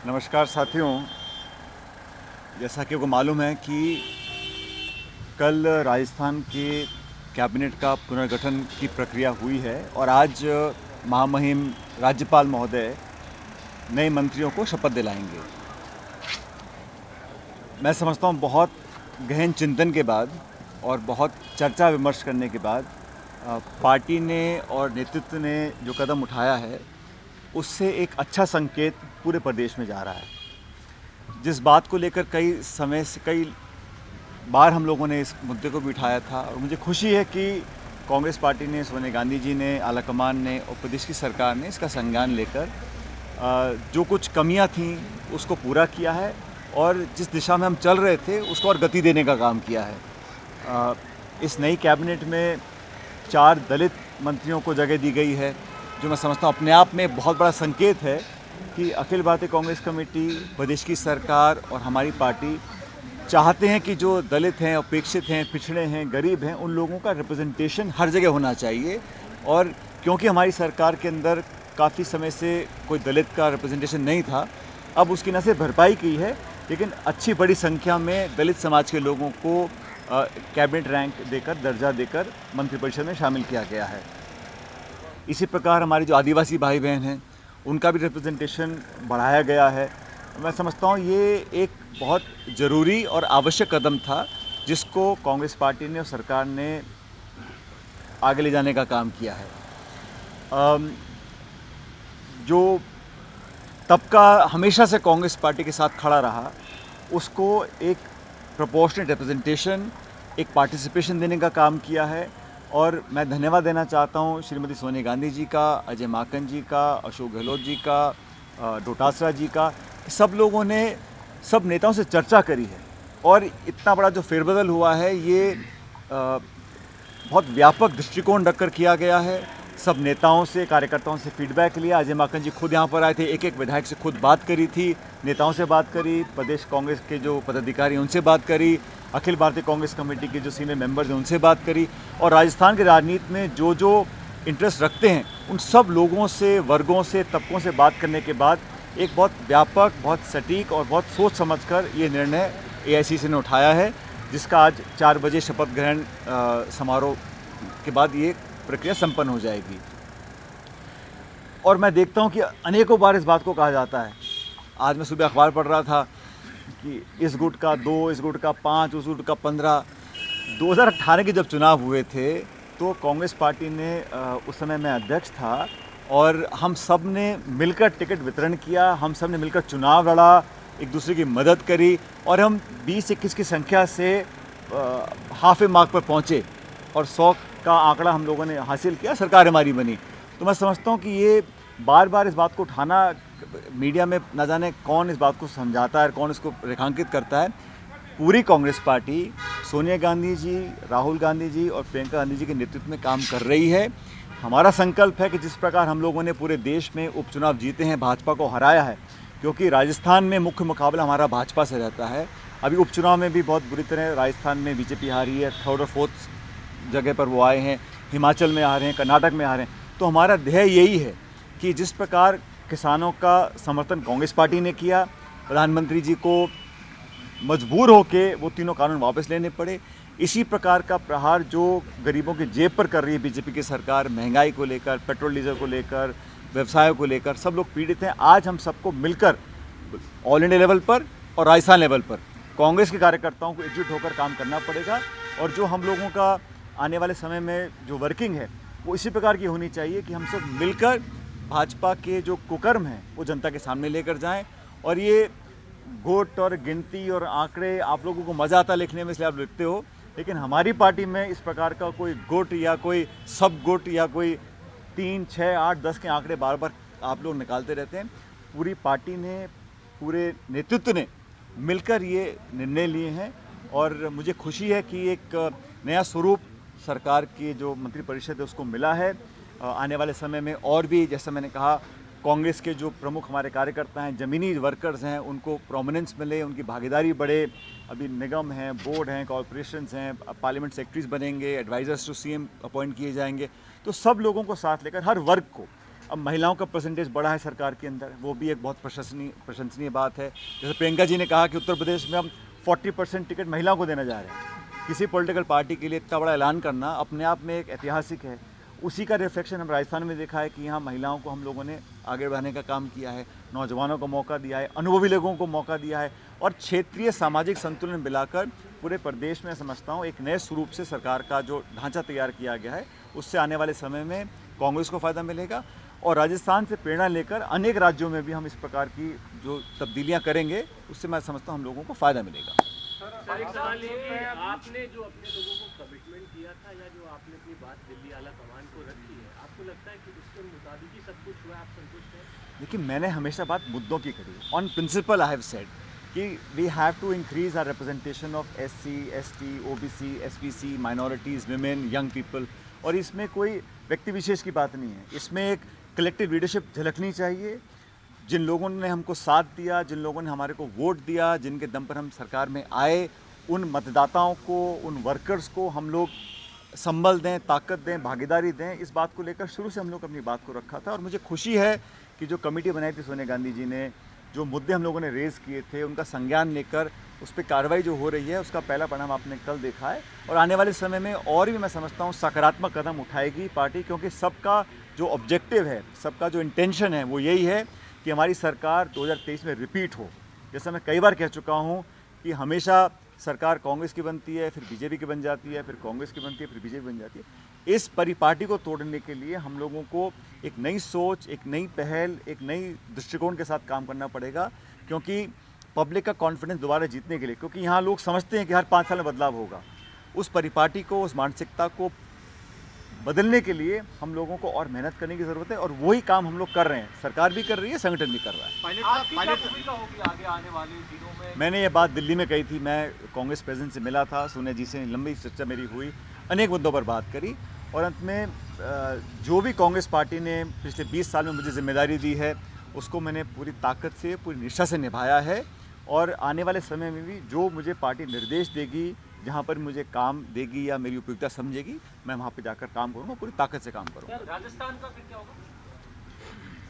नमस्कार साथियों, जैसा कि आपको मालूम है कि कल राजस्थान के कैबिनेट का पुनर्गठन की प्रक्रिया हुई है और आज महामहिम राज्यपाल महोदय नए मंत्रियों को शपथ दिलाएंगे। मैं समझता हूँ बहुत गहन चिंतन के बाद और बहुत चर्चा विमर्श करने के बाद पार्टी ने और नेतृत्व ने जो कदम उठाया है उससे एक अच्छा संकेत पूरे प्रदेश में जा रहा है। जिस बात को लेकर कई बार हम लोगों ने इस मुद्दे को भी उठाया था और मुझे खुशी है कि कांग्रेस पार्टी ने, सोनिया गांधी जी ने, आलाकमान ने और प्रदेश की सरकार ने इसका संज्ञान लेकर जो कुछ कमियां थीं उसको पूरा किया है और जिस दिशा में हम चल रहे थे उसको और गति देने का काम किया है। इस नई कैबिनेट में 4 दलित मंत्रियों को जगह दी गई है, जो मैं समझता हूँ अपने आप में बहुत बड़ा संकेत है कि अखिल भारतीय कांग्रेस कमेटी, प्रदेश की सरकार और हमारी पार्टी चाहते हैं कि जो दलित हैं, उपेक्षित हैं, पिछड़े हैं, गरीब हैं, उन लोगों का रिप्रेजेंटेशन हर जगह होना चाहिए। और क्योंकि हमारी सरकार के अंदर काफ़ी समय से कोई दलित का रिप्रेजेंटेशन नहीं था, अब उसकी न सिर्फ भरपाई की है लेकिन अच्छी बड़ी संख्या में दलित समाज के लोगों को कैबिनेट रैंक देकर, दर्जा देकर मंत्रिपरिषद में शामिल किया गया है। इसी प्रकार हमारे जो आदिवासी भाई बहन हैं उनका भी रिप्रेजेंटेशन बढ़ाया गया है। मैं समझता हूँ ये एक बहुत ज़रूरी और आवश्यक कदम था जिसको कांग्रेस पार्टी ने और सरकार ने आगे ले जाने का काम किया है। जो तबका हमेशा से कांग्रेस पार्टी के साथ खड़ा रहा उसको एक प्रोपोर्शनेट रिप्रेजेंटेशन, एक पार्टिसिपेशन देने का काम किया है। और मैं धन्यवाद देना चाहता हूँ श्रीमती सोनिया गांधी जी का, अजय माकन जी का, अशोक गहलोत जी का, डोटासरा जी का। सब लोगों ने, सब नेताओं से चर्चा करी है और इतना बड़ा जो फेरबदल हुआ है ये बहुत व्यापक दृष्टिकोण रखकर किया गया है। सब नेताओं से, कार्यकर्ताओं से फीडबैक लिया। अजय माकन जी खुद यहाँ पर आए थे, एक विधायक से खुद बात करी थी, नेताओं से बात करी, प्रदेश कांग्रेस के जो पदाधिकारी उनसे बात करी, अखिल भारतीय कांग्रेस कमेटी के जो सीनियर मेंबर्स हैं उनसे बात करी और राजस्थान की राजनीति में जो जो इंटरेस्ट रखते हैं उन सब लोगों से, वर्गों से, तबकों से बात करने के बाद एक बहुत व्यापक, बहुत सटीक और बहुत सोच समझकर ये निर्णय एआईसीसी ने उठाया है, जिसका आज 4 बजे शपथ ग्रहण समारोह के बाद ये प्रक्रिया संपन्न हो जाएगी। और मैं देखता हूँ कि अनेकों बार इस बात को कहा जाता है। आज मैं सुबह अखबार पढ़ रहा था कि इस गुट का 2, इस गुट का 5, उस गुट का 15। 2018 के जब चुनाव हुए थे तो कांग्रेस पार्टी ने, उस समय मैं अध्यक्ष था और हम सब ने मिलकर टिकट वितरण किया, हम सब ने मिलकर चुनाव लड़ा, एक दूसरे की मदद करी और हम 20-21 की संख्या से हाफ ए मार्क पर पहुँचे और 100 का आंकड़ा हम लोगों ने हासिल किया, सरकार हमारी बनी। तो मैं समझता हूँ कि ये बार बार इस बात को उठाना, मीडिया में न जाने कौन इस बात को समझाता है, कौन इसको रेखांकित करता है। पूरी कांग्रेस पार्टी सोनिया गांधी जी, राहुल गांधी जी और प्रियंका गांधी जी के नेतृत्व में काम कर रही है। हमारा संकल्प है कि जिस प्रकार हम लोगों ने पूरे देश में उपचुनाव जीते हैं, भाजपा को हराया है, क्योंकि राजस्थान में मुख्य मुकाबला हमारा भाजपा से रहता है। अभी उपचुनाव में भी बहुत बुरी तरह राजस्थान में बीजेपी हारी है, 3rd और 4th जगह पर वो आए हैं, हिमाचल में आ रहे हैं, कर्नाटक में आ रहे हैं। तो हमारा ध्येय यही है कि जिस प्रकार किसानों का समर्थन कांग्रेस पार्टी ने किया, प्रधानमंत्री जी को मजबूर होके वो तीनों कानून वापस लेने पड़े, इसी प्रकार का प्रहार जो गरीबों की जेब पर कर रही है बीजेपी की सरकार, महंगाई को लेकर, पेट्रोल डीजल को लेकर, व्यवसायों को लेकर, सब लोग पीड़ित हैं। आज हम सबको मिलकर ऑल इंडिया लेवल पर और राजस्थान लेवल पर कांग्रेस के कार्यकर्ताओं को एकजुट होकर काम करना पड़ेगा और जो हम लोगों का आने वाले समय में जो वर्किंग है वो इसी प्रकार की होनी चाहिए कि हम सब मिलकर भाजपा के जो कुकर्म हैं वो जनता के सामने लेकर जाएं। और ये गोट और गिनती और आंकड़े आप लोगों को मज़ा आता लिखने में, इसलिए आप लिखते हो, लेकिन हमारी पार्टी में इस प्रकार का कोई गुट या कोई सब गुट या कोई 3, 6, 8, 10 के आंकड़े बार बार आप लोग निकालते रहते हैं। पूरी पार्टी ने, पूरे नेतृत्व ने मिलकर ये निर्णय लिए हैं और मुझे खुशी है कि एक नया स्वरूप सरकार की जो मंत्रिपरिषद है उसको मिला है। आने वाले समय में और भी, जैसा मैंने कहा, कांग्रेस के जो प्रमुख हमारे कार्यकर्ता हैं, ज़मीनी वर्कर्स हैं, उनको प्रोमिनेंस मिले, उनकी भागीदारी बढ़े। अभी निगम हैं, बोर्ड हैं, कॉरपोरेशंस हैं, पार्लियामेंट सेक्रेटरीज बनेंगे, एडवाइजर्स टू सीएम अपॉइंट किए जाएंगे। तो सब लोगों को साथ लेकर, हर वर्ग को, अब महिलाओं का परसेंटेज बढ़ा है सरकार के अंदर, वो भी एक बहुत प्रशंसनीय बात है। जैसे प्रियंका जी ने कहा कि उत्तर प्रदेश में हम 40% टिकट महिलाओं को देने जा रहे हैं। किसी पॉलिटिकल पार्टी के लिए इतना बड़ा ऐलान करना अपने आप में एक ऐतिहासिक है। उसी का रिफ्लेक्शन हम राजस्थान में देखा है कि यहाँ महिलाओं को हम लोगों ने आगे बढ़ाने का काम किया है, नौजवानों को मौका दिया है, अनुभवी लोगों को मौका दिया है और क्षेत्रीय सामाजिक संतुलन मिलाकर पूरे प्रदेश में समझता हूँ एक नए स्वरूप से सरकार का जो ढांचा तैयार किया गया है, उससे आने वाले समय में कांग्रेस को फ़ायदा मिलेगा और राजस्थान से प्रेरणा लेकर अनेक राज्यों में भी हम इस प्रकार की जो तब्दीलियाँ करेंगे, उससे मैं समझता हूँ हम लोगों को फ़ायदा मिलेगा। सर एक सवाल ये कि आपने जो अपने लोगों को कमिटमेंट किया था या जो आपने अपनी बात दिल्ली आला कमान को रखी है, आपको लगता है कि उसके मुताबिक ही सब कुछ हुआ, आप संतुष्ट हैं? देखिए, मैंने हमेशा बात मुद्दों की करी। On principle I have said कि we have to increase our representation of SC, ST, OBC, SPC, minorities, women, young people. और इसमें कोई व्यक्ति विशेष की बात नहीं है, इसमें एक कलेक्टिव लीडरशिप झलकनी चाहिए। जिन लोगों ने हमको साथ दिया, जिन लोगों ने हमारे को वोट दिया, जिनके दम पर हम सरकार में आए, उन मतदाताओं को, उन वर्कर्स को हम लोग संबल दें, ताकत दें, भागीदारी दें। इस बात को लेकर शुरू से हम लोग अपनी बात को रखा था और मुझे खुशी है कि जो कमेटी बनाई थी सोनिया गांधी जी ने, जो मुद्दे हम लोगों ने रेज़ किए थे, उनका संज्ञान लेकर उस पर कार्रवाई जो हो रही है, उसका पहला परिणाम आपने कल देखा है और आने वाले समय में और भी मैं समझता हूँ सकारात्मक कदम उठाएगी पार्टी, क्योंकि सबका जो ऑब्जेक्टिव है, सबका जो इंटेंशन है वो यही है कि हमारी सरकार 2023 में रिपीट हो। जैसा मैं कई बार कह चुका हूँ कि हमेशा सरकार कांग्रेस की बनती है, फिर बीजेपी की बन जाती है, फिर कांग्रेस की बनती है, फिर बीजेपी बन जाती है। इस परिपाटी को तोड़ने के लिए हम लोगों को एक नई सोच, एक नई पहल, एक नई दृष्टिकोण के साथ काम करना पड़ेगा, क्योंकि पब्लिक का कॉन्फिडेंस दोबारा जीतने के लिए, क्योंकि यहाँ लोग समझते हैं कि हर 5 साल में बदलाव होगा, उस परिपाटी को, उस मानसिकता को बदलने के लिए हम लोगों को और मेहनत करने की ज़रूरत है और वही काम हम लोग कर रहे हैं। सरकार भी कर रही है, संगठन भी कर रहा है। पायलट भूमिका होगी आगे आने वाले दिनों में? मैंने ये बात दिल्ली में कही थी, मैं कांग्रेस प्रेसिडेंट से मिला था, सोनिया जी से लंबी चर्चा मेरी हुई, अनेक मुद्दों पर बात करी और अंत में जो भी कांग्रेस पार्टी ने पिछले 20 साल में मुझे जिम्मेदारी दी है, उसको मैंने पूरी ताकत से, पूरी निष्ठा से निभाया है और आने वाले समय में भी जो मुझे पार्टी निर्देश देगी, जहाँ पर मुझे काम देगी या मेरी उपयुक्तता समझेगी, मैं वहाँ पे जाकर काम करूँगा, पूरी ताकत से काम करूँगा। राजस्थान का फिर क्या होगा?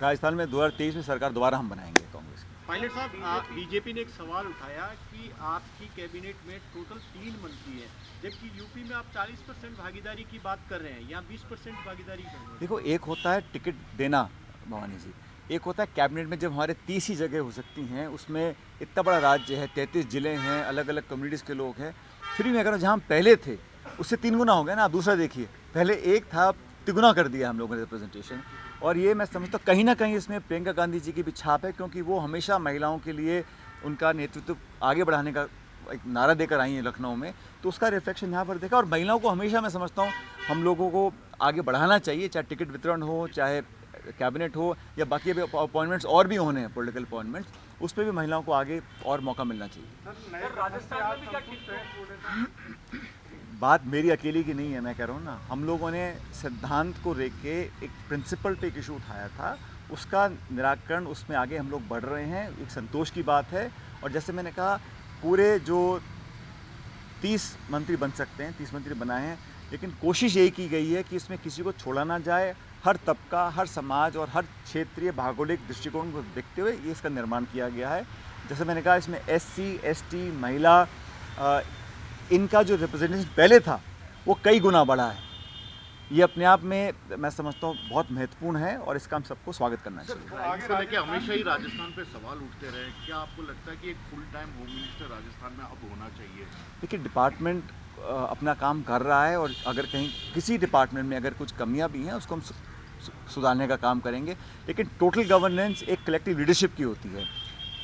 राजस्थान में 2023 में सरकार दोबारा हम बनाएंगे कांग्रेस की। पायलट साहब, बीजेपी ने एक सवाल उठाया कि आपकी कैबिनेट में टोटल 3 मंत्री हैं, जबकि यूपी में आप 40% भागीदारी की बात कर रहे हैं, यहाँ 20% भागीदारी कर रहे हैं। देखो, एक होता है टिकट देना भवानी जी, एक होता है कैबिनेट में जब हमारे 30 ही जगह हो सकती हैं, उसमें इतना बड़ा राज्य है, 33 ज़िले हैं, अलग अलग कम्युनिटीज़ के लोग हैं, फिर भी मैं कह रहा हूँ जहाँ हम पहले थे उससे 3 गुना हो गया ना। आप दूसरा देखिए, पहले एक था, तिगुना कर दिया हम लोगों ने रिप्रेजेंटेशन। और ये मैं समझता हूँ कहीं ना कहीं इसमें प्रियंका गांधी जी की भी छाप है, क्योंकि वो हमेशा महिलाओं के लिए उनका नेतृत्व आगे बढ़ाने का एक नारा देकर आई हैं लखनऊ में, तो उसका रिफ्लेक्शन यहाँ पर देखा। और महिलाओं को हमेशा मैं समझता हूँ हम लोगों को आगे बढ़ाना चाहिए, चाहे टिकट वितरण हो, चाहे कैबिनेट हो या बाकी अभी अपॉइंटमेंट्स और भी होने हैं, पॉलिटिकल अपॉइंटमेंट्स, उस पर भी महिलाओं को आगे और मौका मिलना चाहिए। सर राजस्थान में भी क्या टिकट? बात मेरी अकेली की नहीं है, मैं कह रहा हूँ ना, हम लोगों ने सिद्धांत को लेके के एक प्रिंसिपल पे एक इशू उठाया था, उसका निराकरण, उसमें आगे हम लोग बढ़ रहे हैं, एक संतोष की बात है। और जैसे मैंने कहा, पूरे जो 30 मंत्री बन सकते हैं, 30 मंत्री बनाए हैं, लेकिन कोशिश यही की गई है कि इसमें किसी को छोड़ा ना जाए। हर तबका, हर समाज और हर क्षेत्रीय भौगोलिक दृष्टिकोण को देखते हुए ये इसका निर्माण किया गया है। जैसे मैंने कहा, इसमें SC, ST, महिला, इनका जो रिप्रेजेंटेशन पहले था वो कई गुना बढ़ा है। ये अपने आप में मैं समझता हूँ बहुत महत्वपूर्ण है और इसका हम सबको स्वागत करना चाहिए। आगे लेके हमेशा ही राजस्थान पे सवाल उठते रहे, क्या आपको लगता है कि एक full time home minister Rajasthan में अब होना चाहिए? देखिए, डिपार्टमेंट अपना काम कर रहा है और अगर कहीं किसी डिपार्टमेंट में अगर कुछ कमियां भी हैं, उसको हम सुधारने का काम करेंगे। लेकिन टोटल गवर्नेंस एक कलेक्टिव लीडरशिप की होती है,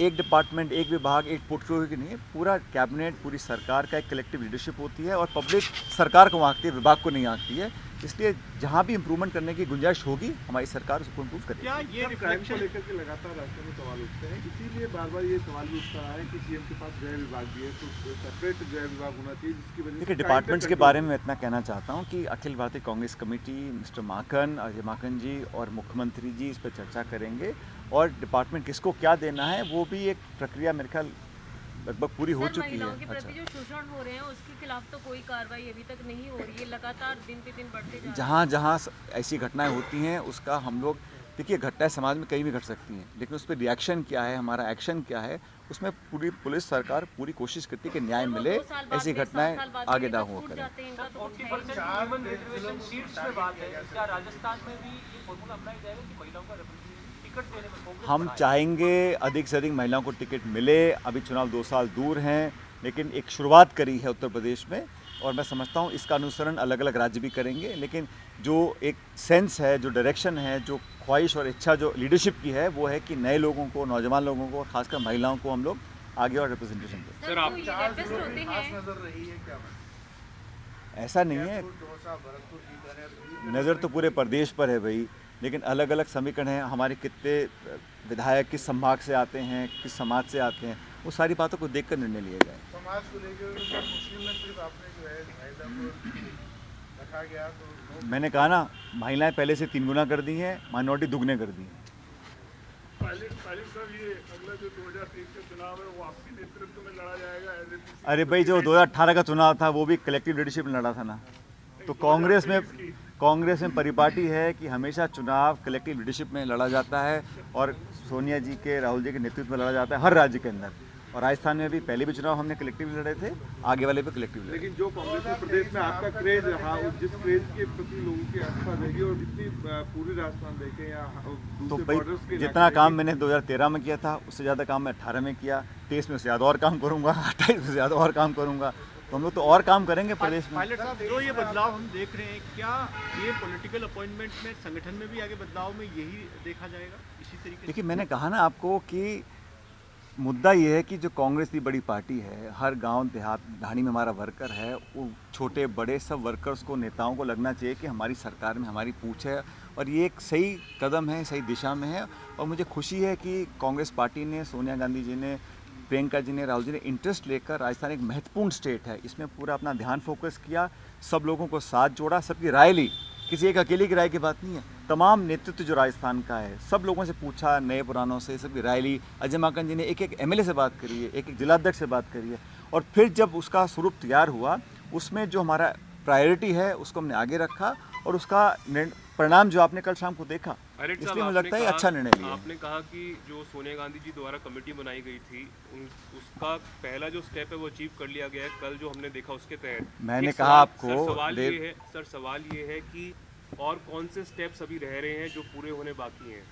एक डिपार्टमेंट, एक विभाग, एक पोर्टफोलियो की नहीं है। पूरा कैबिनेट, पूरी सरकार का एक कलेक्टिव लीडरशिप होती है और पब्लिक सरकार को आंकती है, विभाग को नहीं आंकती है। इसलिए जहाँ भी इम्प्रूवमेंट करने की गुंजाइश होगी, हमारी सरकार उसको इम्प्रूव करेगी। क्या ये क्राइम को लेकर के लगातार राष्ट्र में सवाल उठते हैं, इसीलिए बार बार ये सवाल भी उठता है कि सीएम के पास गृह विभाग भी है, तो सेपरेट गृह विभाग होना चाहिए, जिसकी वजह से देखिए, डिपार्टमेंट्स के बारे में मैं इतना कहना चाहता हूँ कि अखिल भारतीय कांग्रेस कमेटी, मिस्टर माकन, अजय माकन जी और मुख्यमंत्री जी इस पर चर्चा करेंगे और डिपार्टमेंट किसको क्या देना है, वो भी एक प्रक्रिया मेरे ख्याल लगभग पूरी हो चुकी है। महिलाओं के प्रति जो शोषण हो रहे हैं उसके खिलाफ तो कोई कार्रवाई अभी तक नहीं हो रही है, लगातार दिन पे दिन बढ़ते जा रहे हैं। जहाँ जहाँ ऐसी घटनाएं होती हैं, उसका हम लोग देखिए, घटनाएं समाज में कहीं भी घट सकती हैं, लेकिन उस पर रिएक्शन क्या है, हमारा एक्शन क्या है, उसमें पूरी पुलिस सरकार पूरी कोशिश करती है कि न्याय मिले, ऐसी घटनाएं आगे ना हो करें। 40% ह्यूमन रिजर्वेशन सीट्स पे बात है, क्या राजस्थान में भी ये फॉर्मूला अपनाया जाएगा कि महिलाओं का टिकट देने में कांग्रेस हम चाहेंगे अधिक से अधिक महिलाओं को टिकट मिले। अभी चुनाव 2 साल दूर हैं, लेकिन एक शुरुआत करी है उत्तर प्रदेश में, और मैं समझता हूँ इसका अनुसरण अलग अलग राज्य भी करेंगे। लेकिन जो एक सेंस है, जो डायरेक्शन है, जो ख्वाहिश और इच्छा जो लीडरशिप की है, वो है कि नए लोगों को, नौजवान लोगों को, खासकर महिलाओं को हम लोग आगे और रिप्रेजेंटेशन दें। सर आप रेपिस्ट होते हैं, नजर रही है क्या? ऐसा नहीं है, नज़र तो पूरे प्रदेश पर है भाई, लेकिन अलग अलग समीकरण हैं। हमारे कितने विधायक किस संभाग से आते हैं, किस समाज से आते हैं, वो सारी बातों को देखकर निर्णय लिए जाए। समाज को लेकर मुस्लिम में सिर्फ आपने जो है महिला को रखा गया, तो मैंने कहा ना, महिलाएं पहले से 3 गुना कर दी हैं, माइनॉरिटी दुगने कर दी हैं। पायलट साहब, ये अगला जो 2023 का चुनाव है वो आपके नेतृत्व में लड़ा जाएगा? अरे भाई, जो 2018 का चुनाव था वो भी कलेक्टिव लीडरशिप में लड़ा था ना। तो कांग्रेस में परिपाटी है कि हमेशा चुनाव कलेक्टिव लीडरशिप में लड़ा जाता है, और सोनिया जी के, राहुल जी के नेतृत्व में लड़ा जाता है हर राज्य के अंदर। और राजस्थान में भी पहले भी चुनाव हमने कलेक्टिव लड़े थे, आगे वाले पे कलेक्टिव लड़े। लेकिन जो कांग्रेस में प्रदेश में आपका क्रेज रहा, जिस क्रेज के प्रति लोगों की आस्था रहेगी, और जितनी पूरी राजस्थान देखे या तो दूसरे भाई, बॉर्डर्स के जितना काम मैंने 2013 में किया था, उससे ज़्यादा काम मैं 18 में किया, 23 में उससे ज़्यादा और काम करूँगा, 28 में ज़्यादा और काम करूँगा। तो हम लोग तो और काम करेंगे प्रदेश में। पायलट साहब, जो ये बदलाव हम देख रहे हैं, क्या ये पॉलिटिकल अपॉइंटमेंट में, संगठन में भी आगे बदलाव में यही देखा जाएगा इसी तरीके से? देखिए, मैंने कहा ना आपको कि मुद्दा ये है कि जो कांग्रेस की बड़ी पार्टी है, हर गांव देहात ढाणी में हमारा वर्कर है, वो छोटे बड़े सब वर्कर्स को, नेताओं को लगना चाहिए कि हमारी सरकार में हमारी पूछ है, और ये एक सही कदम है, सही दिशा में है। और मुझे खुशी है कि कांग्रेस पार्टी ने, सोनिया गांधी जी ने, प्रियंका जी ने, राहुल जी ने इंटरेस्ट लेकर, राजस्थान एक महत्वपूर्ण स्टेट है, इसमें पूरा अपना ध्यान फोकस किया, सब लोगों को साथ जोड़ा, सबकी राय ली। किसी एक अकेले की राय की बात नहीं है, तमाम नेतृत्व जो राजस्थान का है, सब लोगों से पूछा, नए पुरानों से, सबकी राय ली। अजय माकन जी ने एक एक एमएलए से बात करी है, एक एक जिलाध्यक्ष से बात करी है, और फिर जब उसका स्वरूप तैयार हुआ, उसमें जो हमारा प्रायोरिटी है उसको हमने आगे रखा, और उसका परिणाम जो आपने कल शाम को देखा, इसलिए मुझे लगता है अच्छा निर्णय लिया। आपने कहा कि जो सोनिया गांधी जी द्वारा कमेटी बनाई गई थी, उसका पहला जो स्टेप है वो अचीव कर लिया गया है, कल जो हमने देखा उसके तहत। मैंने कहा आपको, सवाल ये है कि और कौन से स्टेप्स अभी रह रहे हैं जो पूरे होने बाकी हैं?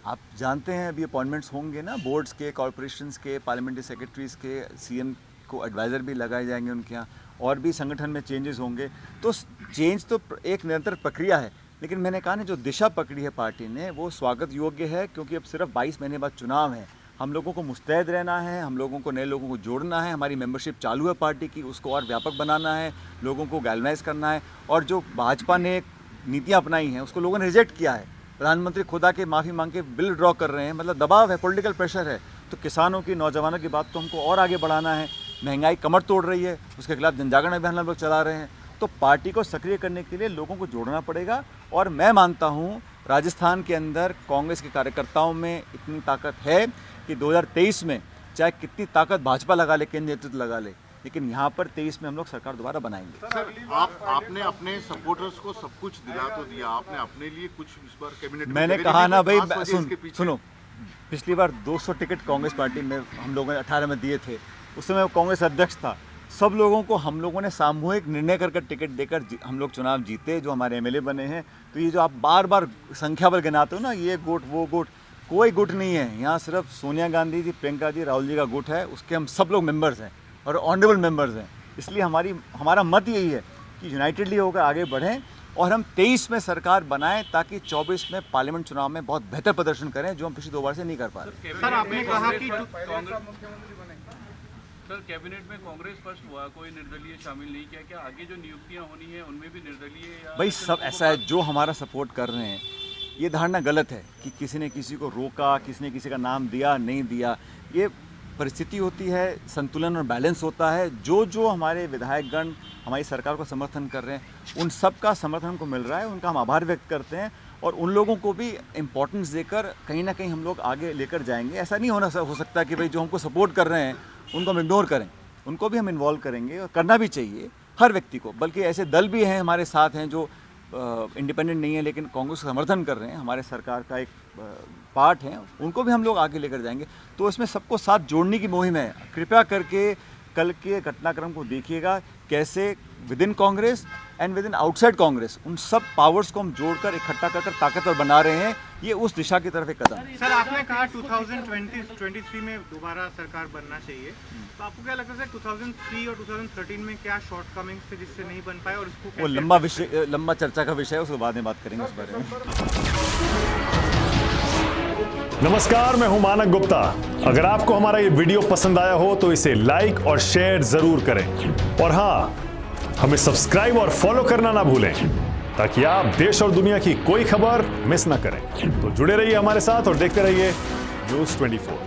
आप जानते हैं अभी अपॉइंटमेंट्स होंगे ना, बोर्ड्स के, कॉर्पोरेशंस के, पार्लियामेंट्री सेक्रेटरीज के, सीएम को एडवाइज़र भी लगाए जाएंगे उनके यहाँ, और भी संगठन में चेंजेस होंगे। तो चेंज तो एक निरंतर प्रक्रिया है, लेकिन मैंने कहा ना, जो दिशा पकड़ी है पार्टी ने वो स्वागत योग्य है, क्योंकि अब सिर्फ 22 महीने बाद चुनाव है। हम लोगों को मुस्तैद रहना है, हम लोगों को नए लोगों को जोड़ना है, हमारी मेंबरशिप चालू है पार्टी की, उसको और व्यापक बनाना है, लोगों को गैल्वनाइज करना है। और जो भाजपा ने नीतियाँ अपनाई हैं उसको लोगों ने रिजेक्ट किया है। प्रधानमंत्री खुद आके माफ़ी मांग के बिल ड्रॉ कर रहे हैं, मतलब दबाव है, पॉलिटिकल प्रेशर है। तो किसानों की, नौजवानों की बात तो हमको और आगे बढ़ाना है। महंगाई कमर तोड़ रही है, उसके खिलाफ जनजागरण अभियान हम लोग चला रहे हैं। तो पार्टी को सक्रिय करने के लिए लोगों को जोड़ना पड़ेगा, और मैं मानता हूँ राजस्थान के अंदर कांग्रेस के कार्यकर्ताओं में इतनी ताकत है कि 2023 में चाहे कितनी ताकत भाजपा लगा ले, केंद्र नेतृत्व लगा ले, लेकिन यहाँ पर 23 में हम लोग सरकार दोबारा बनाएंगे। सर, आपने अपने सपोर्टर्स को सब कुछ दिला तो दिया, आपने अपने लिए कुछ इस बार कैबिनेट में मैंने कहा ना भाई, सुनो, पिछली बार 200 टिकट कांग्रेस पार्टी में हम लोगों ने 18 में दिए थे, उस समय कांग्रेस अध्यक्ष था। सब लोगों को हम लोगों ने सामूहिक निर्णय कर टिकट देकर हम लोग चुनाव जीते, जो हमारे एमएलए बने हैं। तो ये जो आप बार बार संख्या बल गिनाते हो ना, ये गुट वो गुट, कोई गुट नहीं है यहाँ, सिर्फ सोनिया गांधी जी, प्रियंका जी, राहुल जी का गुट है। उसके हम सब लोग मेंबर्स हैं और ऑनरेबल मेंबर्स हैं। इसलिए हमारा मत यही है कि यूनाइटेडली होकर आगे बढ़ें और हम 23 में सरकार बनाएं, ताकि 24 में पार्लियामेंट चुनाव में बहुत बेहतर प्रदर्शन करें, जो हम पिछली 2 बार से नहीं कर पा रहे। सर, आपने कहा कि सर, कैबिनेट में कांग्रेस फर्स्ट हुआ, कोई निर्दलीय शामिल नहीं किया, क्या आगे जो नियुक्तियां होनी है उनमें भी निर्दलीय या भाई सब ऐसा है, जो हमारा सपोर्ट कर रहे हैं, ये धारणा गलत है कि किसी ने किसी को रोका, किसी ने किसी का नाम दिया नहीं दिया। ये परिस्थिति होती है, संतुलन और बैलेंस होता है। जो हमारे विधायकगण हमारी सरकार को समर्थन कर रहे हैं, उन सब का समर्थन को मिल रहा है, उनका हम आभार व्यक्त करते हैं, और उन लोगों को भी इम्पोर्टेंस देकर कहीं ना कहीं हम लोग आगे लेकर जाएंगे। ऐसा नहीं हो सकता कि भाई जो हमको सपोर्ट कर रहे हैं उनको हम इग्नोर करें, उनको भी हम इन्वॉल्व करेंगे, और करना भी चाहिए हर व्यक्ति को। बल्कि ऐसे दल भी हैं हमारे साथ हैं जो इंडिपेंडेंट नहीं है लेकिन कांग्रेस का समर्थन कर रहे हैं, हमारे सरकार का एक पार्ट हैं उनको भी हम लोग आगे लेकर जाएंगे। तो इसमें सबको साथ जोड़ने की मुहिम है। कृपया करके कल के घटनाक्रम को देखिएगा, कैसे with in Congress and with in outside Congress उन सब पावर्स को हम जोड़कर इकट्ठा कर ताकतवर बना रहे हैं। ये उस दिशा की तरफ एक कदम है। सर, आपने कहा 2023 में दोबारा सरकार बनना चाहिए, तो आपको क्या लगता है सर 2003 और 2013 में क्या शॉर्टकमिंग्स थे जिससे नहीं बन पाए, और इसको वो लंबा चर्चा का विषय है, उसके बाद में बात करेंगे उस बारे में। नमस्कार, मैं हूं मानक गुप्ता। अगर आपको हमारा ये वीडियो पसंद आया हो तो इसे लाइक और शेयर जरूर करें, और हाँ, हमें सब्सक्राइब और फॉलो करना ना भूलें ताकि आप देश और दुनिया की कोई खबर मिस ना करें। तो जुड़े रहिए हमारे साथ और देखते रहिए News 24।